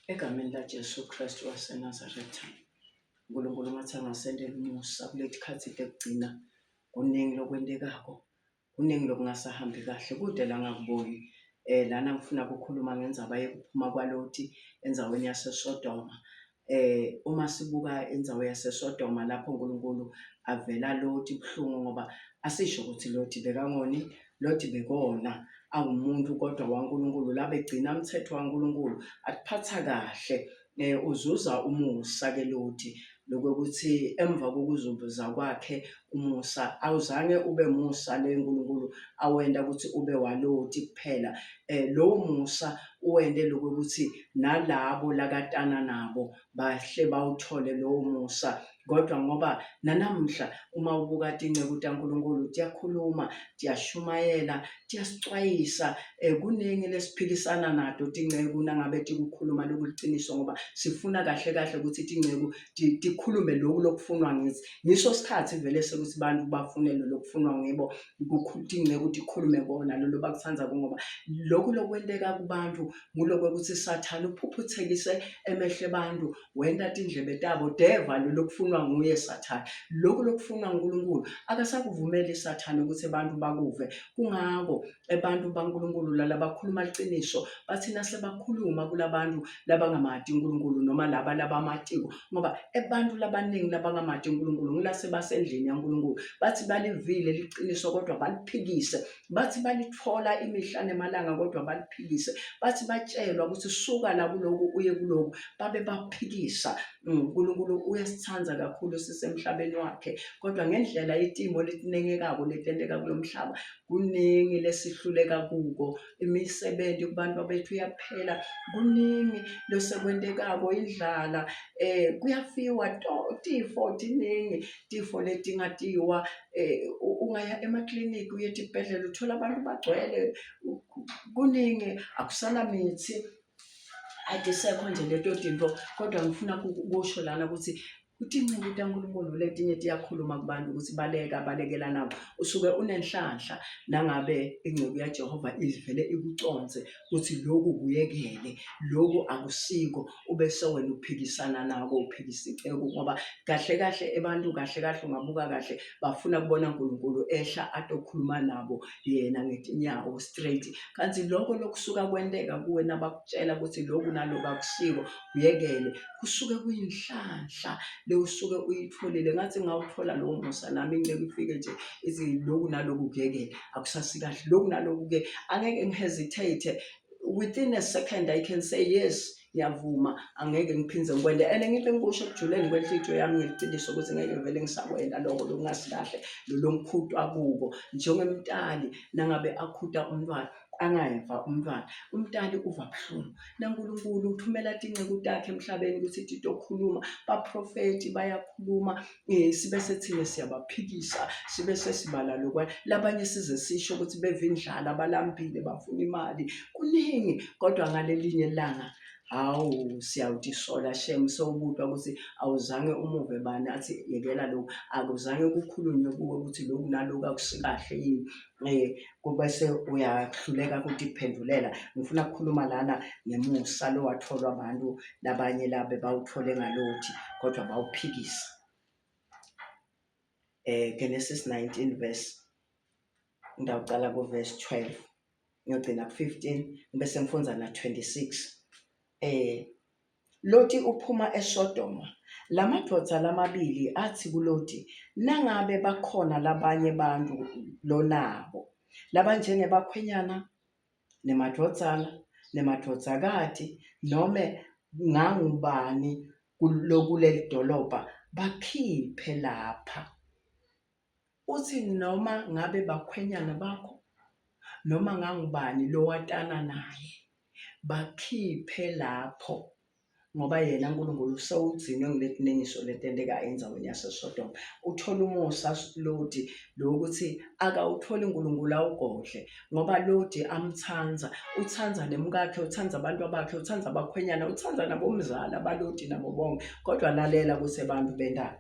Egameni laJesu Kristu waseNazaretha, uNkulunkulu ngathi angasendela umusa kuleli khathi lekugcina. Kuningi lokwendekako, kuningi lokungasahambi kahle, kude la ngakuboni. Lana ngifuna ukukhuluma ngendzaba yokuphuma kwaLoti endzaweni yaseSodoma. Uma sibuka indzawo yaseSodoma lapho uNkulunkulu avela Loti buhlungu, ngoba asisho ukuthi Loti bekangoni, Loti bekona awumuntu kodwa waNkulunkulu, la begcina umthetho waNkulunkulu, akuphatha kahle. Uzuza umusa-ke Loti, lokuthi emva kokuzuza kwakhe umusa awuzange ube musa le nkulunkulu awenda ukuthi ube waLoti kuphela. Lowo musa uwende lokuthi nalabo lakatana nabo bahle bawuthole lowo musa. Kodwa ngoba nanamhla uma ubuka tinceku taNkulunkulu tiyakhuluma, tiyashumayela, tiyasicwayisa, kuningi lesiphikisana nato tinceku nangabe tikukhuluma lokuliciniso, ngoba sifuna kahle kahle ukuthi tinceku tikhulume lokhu lokufunwa ngithi. Ngiso sikhathi vele sekuthi bantu bafunele lokufunwa ngibo, tinceku tikhulume kona lolo bakuthanza, ngoba lokhu lokwenteka kubantu ngulokuthi isathane uphuphuthekise emehle bantu, wenda tindlebe tabo deva lokufunwa nguye sathane. Lokhu lokufunwa uNkulunkulu akasakuvumeli isathane ukuthi abantu bakuve. Kungako abantu baNkulunkulu lala bakhuluma liqiniso bathina sebakhuluma kulabantu labangamati uNkulunkulu noma laba labamatiko, ngoba abantu labaningi labangamati uNkulunkulu ngilase basendlini yaNkulunkulu bathi balivile liqiniso kodwa baliphikise, bathi balithola imihla nemalanga kodwa baliphikise, bathi batshelwa ukuthi suka la kuloku uye kuloku babe baphikisa. uNkulunkulu uyasithanda kakhulu sisemhlabeni wakhe, kodwa ngendlela itimo letinengekako letenteka kulo mhlaba kuningi lesihluleka kuko. Imisebenzi kubantu bethu iyaphela, kuningi losekwentekako, indlala, kuyafiwa, tifo tiningi, tifo letingatiwa. Ungaya emakliniki uye etibhedlela uthola abantu bagcwele, kuningi, akusana mithi, atisekho nje leto tinto. Kodwa ngifuna kusho lana ukuthi tinceku taNkulunkulu letinye tiyakhuluma kubantu ukuthi balekela nabo. Usuke unenhlanhla nangabe incweku yaJehova ivele ikuconze ukuthi lokhu kuyekele, lokhu akusiko, ube sewena uphikisana nako, uphikisa icebo, ngoba kahle kahle abantu kahle kahle ungabuka kahle bafuna kubona uNkulunkulu ehla atokhuluma nabo yena ngetinyawo straight. Kanti lokho lokusuka kwenteka kuwe nabakutshela ukuthi lokhu naloku akusiko uyekele, kusuke kuyinhlanhla le usuke uyitholile. Ngathi ngawuthola lowo musa nami ngeke ufike nje ithi lokhu naloku kuyekele, akusasi kahle, lokhu naloku ke angeke ngihesitate within a second, I can say yes, ngiyavuma, angeke ngiphindze ngikwende. And ngibe ngikusho ekujuleni kwenhlithiyo yami ngeliciniso ukuthi ngeke vele ngisakwenda lokho lokungasilahle lo ngikhutwa kuko. Njengemtali nangabe akhuta umntwana angayeva umntali uva buhlungu, naNkulunkulu uthumela tinceku takhe emhlabeni ukuthi titokhuluma, baprofeti bayakhuluma, sibe sethine siyabaphikisa, sibe sesibala lokwa labanye size sisho ukuthi bevindlala, balambile, bafuna imali, kuningi. Kodwa ngalelinye ilanga, hawu, siyawutisola shem, sewubutwa ukuthi awuzange umuve bani athi yekela lokhu, akuzange kukhulunywe kuwe ukuthi lokhu naloku akusikahle yini. Kubese uyahluleka ukuthi kuphendulela. Ngifuna ukukhuluma lana ngemusa lo watholwa abantu labanye labe bawuthole ngaLoti kodwa bawuphikisa. Genesis 19 verse, ngidawucala verse 12 ngiyogcina 15 bese ngifunza na 26. Loti uphuma eSodoma. Lamadoda lamabili athi kuLoti, nangabe bakhona labanye bantu lonabo labanjenge bakhwenyana nemadvodzana nemadodzakati noma ngangubani kuleli dolobha, bakhiphe lapha. Uthi noma ngabe bakhwenyana bakho noma ngangubani lowatana naye, bakhiphe lapho, ngoba yena uNkulunkulu sewugcine ngiletinengiso letenteka endzaweni yaseSodoma. Uthola umusa Loti lokuthi akawutholi uNkulunkulu awugodle, ngoba Loti amthanza, uthanza nemkakhe, uthanza abantu bakhe, uthanza abakhwenyana, uthanza nabomzala baLoti nabo bonke. Kodwa lalela ukuthi abantu bendalo,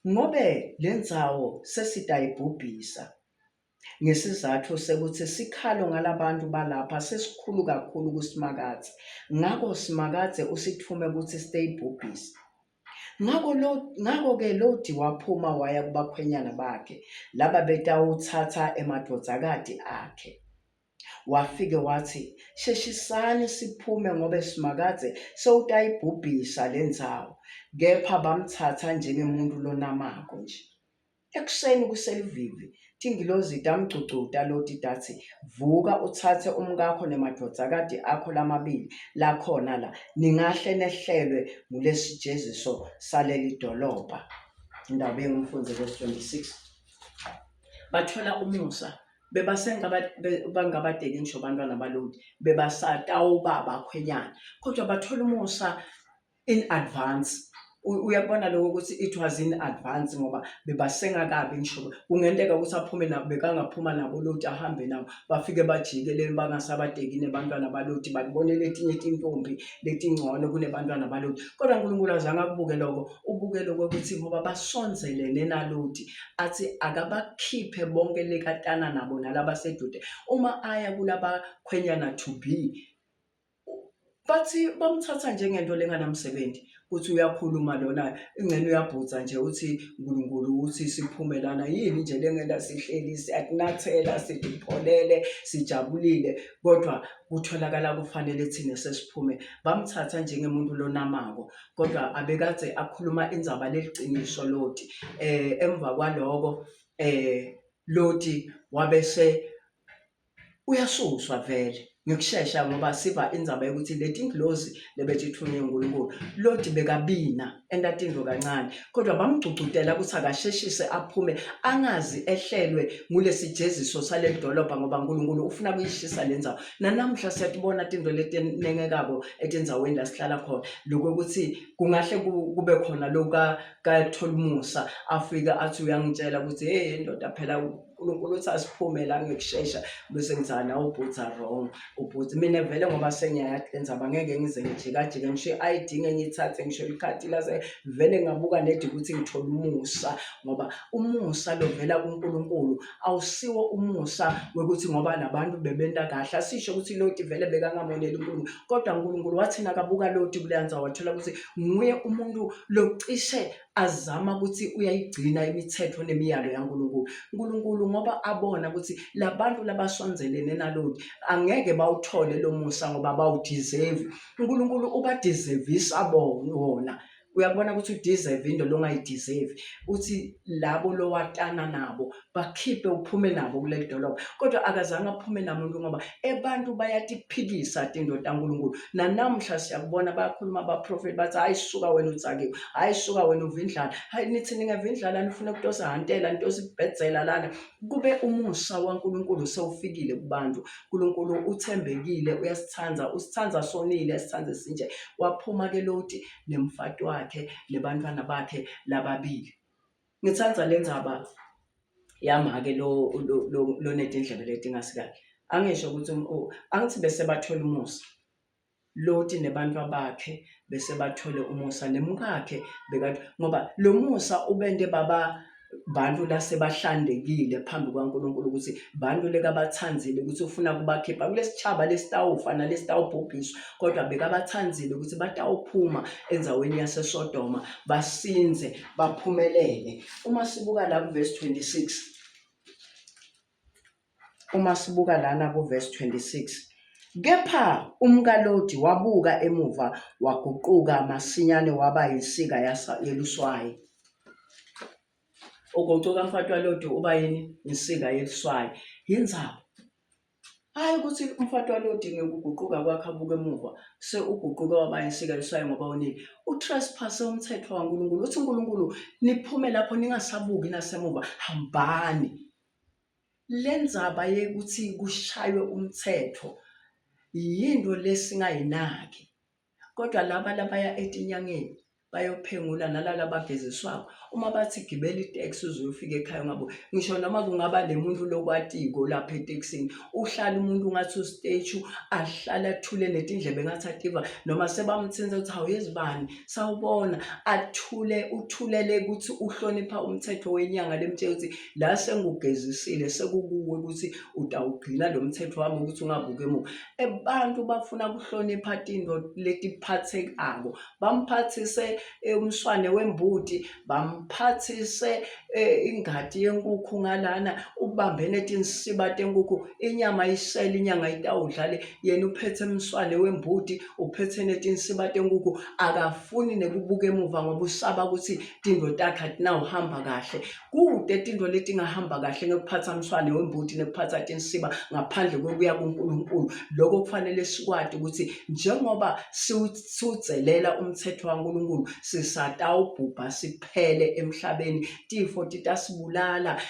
ngobe lendzawo sesitayibhubhisa, ngesizathu sekuthi sikhalo ngalabantu balapha sesikhulu kakhulu kuSimakadze. Ngakho Simakadze usithume ukuthi siteyibhubhise. Ngako-ke Lodi waphuma waya kubakhwenyana bakhe laba betawuthatha emadodzakati akhe. Wafike wathi, sheshisani siphume ngobe Simakadze sewutayibhubhisa le ndzawo. Kepha bamthatha njengemuntu lonamako nje. Ekuseni kuselivivi tingilozi tamgcucuta Lodi tathi, vuka uthathe umkakho nemadodzakati akho lamabili lakhona la, ningahle nehlelwe ngulesijeziso saleli dolobha. Indaba engumfundzi verse 26. Bathola umusa bangabadeli ngisho bantwana baLodi bebasatawu bakhwenyana, kodwa bathola umusa in advance. Uyabona lokho ukuthi it was in advance ngoba bebasengakabi ngisho kungenteka ukuthi aphume nabo bekangaphuma nabo Lodi ahambe nabo bafike bajikelele bangasabadekine abantwana baLodi babone letinye intombi letingcono kunebantwana baLodi. Kodwa uNkulunkulu azange akubuke lokho, ubuke lokho ukuthi ngoba basonzelene naLodi athi akabakhiphe bonke lekatana nabo nalabasedude. Uma aya kulaba khwenyana to be bathi bamthatha njengento lenganamsebenzi uthi uyakhuluma lona ingcene uyabhutsa nje uthi uNkulunkulu uthi siphume lana yini nje lengela sihleli siyakunathela sidipholele sijabulile, kodwa kutholakala kufanele thina sesiphume. Bamthatha njengemuntu lonamako, kodwa abekade akhuluma indzaba leliciniso Lodi. Emva kwaloko Lodi wabese uyasuswa vele ngikushesha ngoba siva indzaba yokuthi letingilozi lebetithunywe uNkulunkulu Lodi bekabina entatindlo kancane, kodwa bamgcucutela ukuthi akasheshise aphume angazi ehlelwe ngulesijeziso saleli dolobha ngoba uNkulunkulu ufuna kuyishisa le ndzawo. Nanamhla siyatibona tindlo letinengekabo etindzaweni la sihlala khona, lokuthi kungahle kube khona kathola umusa afika athi uyangitshela ukuthi hey ndoda phela uNkulunkulu uthi asiphume la ngikushesha bese ngizana ubhutha wrong. Ubhuti mina vele ngoba sengiyayathi le ndaba ngeke ngize ngijikajike ngisho i-ID ngiyithathe ngisho ikhadi lase vele ngabuka nedi ukuthi ngithola umusa, ngoba umusa lovela kuNkulunkulu awusiwo umusa wekuthi ngoba nabantu bebenta kahle. Asisho ukuthi Lodi vele bekangamonela uNkulunkulu, kodwa uNkulunkulu wathi nakabuka Lodi kuleyanza wathola ukuthi nguye umuntu locishe azama ukuthi uyayigcina imithetho nemiyalo yaNkulunkulu. uNkulunkulu ngoba abona ukuthi labantu labasonzelene naLodi angeke bawuthole lo musa ngoba bawudeserve. uNkulunkulu ubadeservisa wona. Uyabona ukuthi udeserve into longayideserve, uthi labo lowatana nabo bakhiphe uphume nabo kuleli dolobha, kodwa akazange aphume namuntu ngoba abantu bayatiphikisa tinto taNkulunkulu. Nanamhla siyakubona bayakhuluma abaprofeti bathi hayi suka wena utsakiwe, hayi suka wena uvindlala, hayi nithi ningavindlala nifuna ukutosa hantela ntosi ibhedzela lana. Kube umusa waNkulunkulu sewufikile kubantu. uNkulunkulu uthembekile, uyasithanda, usithanda sonile, sithande sinje. Waphuma ke Lodi nemfato wakhe nebantwana bakhe lababili. Ngithanda le ndzaba yama-ke lo netindlebe letingasikahle. Angisho ukuthi angithi bese bathola umusa Lodi nebantwa bakhe, bese bathole umusa nemkakhe ngoba lo musa ubende baba bantu lasebahlandekile phambi kwaNkulunkulu ukuthi bantu lekabathanzile ukuthi ufuna kubakhipha kulesichaba lesitawufa nalesitawubhubhiswa, kodwa bekabathanzile ukuthi batawuphuma endzaweni yaseSodoma basinze baphumelele. Uma sibuka la kuverse 26, uma sibuka lana kuverse 26, kepha umkaLodi wabuka emuva waguquka masinyane waba yinsika yeluswayi. Uguquka mfati waLodi uba yini? Insika yeluswayi. Yindzaba hayi ukuthi umfati waLodi ngekuguquka kwakhe abuke emuva uguquka waba insika yeluswayi ngoba unini utrespass umthetho waNkulunkulu. Uthi uNkulunkulu niphume lapho ningasabuki nasemuva, hambani. Le ndzaba yekuthi kushaywe umthetho yinto lesingayinaki, kodwa laba labaya etinyangeni bayophengula nalala bageziswako. Uma bathi gibela iteksi uzofika ekhaya ngabo, ngisho noma kungaba le muntu lokwatiko lapha etekisini, uhlala umuntu ngathi ustage, ahlala athule netindlebe ngathi ativa, noma sebamthinta ukuthi awuyezibani sawubona, uthulele ukuthi uhlonipha umthetho wenyanga, lemtshela ukuthi la sengugezisile sekukuwe ukuthi utawugcina lo mthetho wami ukuthi ungabuke emuva. Abantu bafuna kuhlonipha tinto letiphathekako, bamphathise umswane wembuti, bamphathise ingadi yenkukhu ngalana, ubambene tinsiba tenkukhu, inyama isele inyanga itawudlale, yena uphethe umswane wembuti, uphethe netinsiba tenkukhu, akafuni nekubuka emuva ngoba usaba ukuthi tinto takhe atinawuhamba kahle. Kude tinto letingahamba kahle ngekuphatha umswane wembuti nekuphatha tinsiba ngaphandle kokuya kuNkulunkulu. Lokho kufanele sikwati ukuthi njengoba siwudzelela umthetho waNkulunkulu, sisatawubhubha siphele emhlabeni. Tifo titasibulala,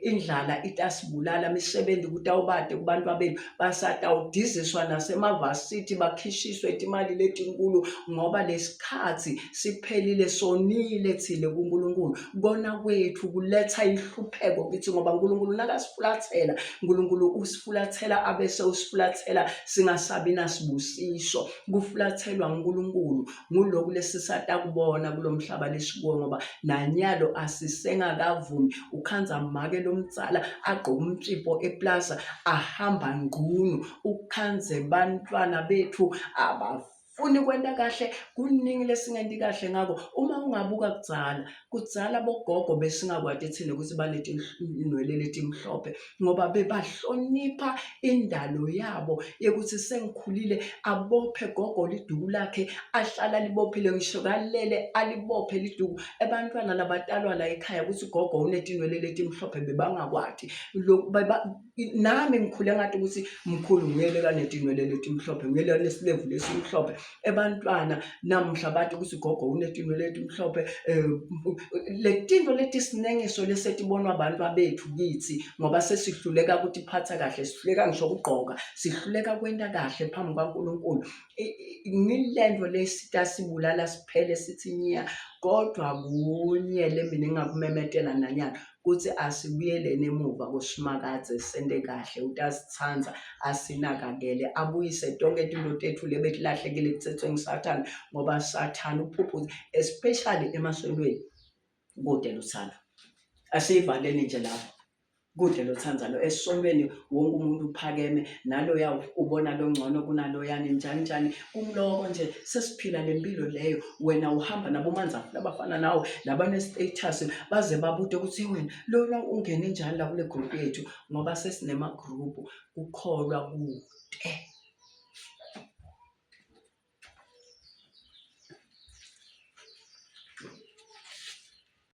indlala itasibulala, misebenzi kutawubade kubantu abethu, basatawudiziswa nasemavasithi bakhishiswe timali letinkulu ngoba lesikhathi siphelile, sonile thile kuNkulunkulu. Kona kwethu kuletha ihlupheko kithi ngoba uNkulunkulu nakasifulathela, uNkulunkulu usifulathela abese usifulathela singasabi nasibusiso. Kufulathelwa uNkulunkulu nguloku lesisatakubona kulo mhlaba lesikuwo ngoba nanyalo asisengakavumi. Ukhanza make lo mtsala agqoka umtshipo eplaza ahamba ngqunu, ukhanze bantwana bethu abafuni kwenta kahle, kuningi lesingendi kahle ngako. Uma ungabuka kudzala bogogo besingakwati thina ukuthi banetinwele letimhlophe ngoba bebahlonipha indalo yabo yokuthi sengikhulile abophe gogo liduku lakhe, ahlala libophile, ngisho kalele alibophe liduku. Ebantwana labatalwa la ekhaya ukuthi gogo unetinwele letimhlophe bebangakwati. Nami ngikhule ngathi ukuthi mkhulu nguyele kanetinwele letimhlophe, nguyele nesilevu lesimhlophe. Ebantwana namhla bathi ukuthi gogo unetinwele letimhlophe. Letinto letisinengiso lesetibonwa abantu abethu kithi ngoba sesihluleka ukuthi phatha kahle, sihluleka ngisho ukugqoka, sihluleka kwenta kahle phambi kwaNkulunkulu. Ngilento lesitasibulala siphele sithi nya, kodwa kunye lemina engakumemetela nanyana ukuthi asibuyeleni emuva kuSimakadze sende kahle, utasithanza asinakakele, abuyise tonke tinto tethu lebetilahlekile kuthethwe nguSathane ngoba Sathane uphuphuza especially emasondweni. Kude lothando, asiyivaleni nje lapho. Kude lothandzalo esontweni wonke umuntu uphakeme, naloya ubona longcono kunaloyani njani. Kumloko nje sesiphila lempilo leyo. Wena uhamba nabomanzafu labafana nawe labanestatus baze babude ukuthi wena lona ungene njani la kule group yethu ngoba sesinema group kukholwa kude.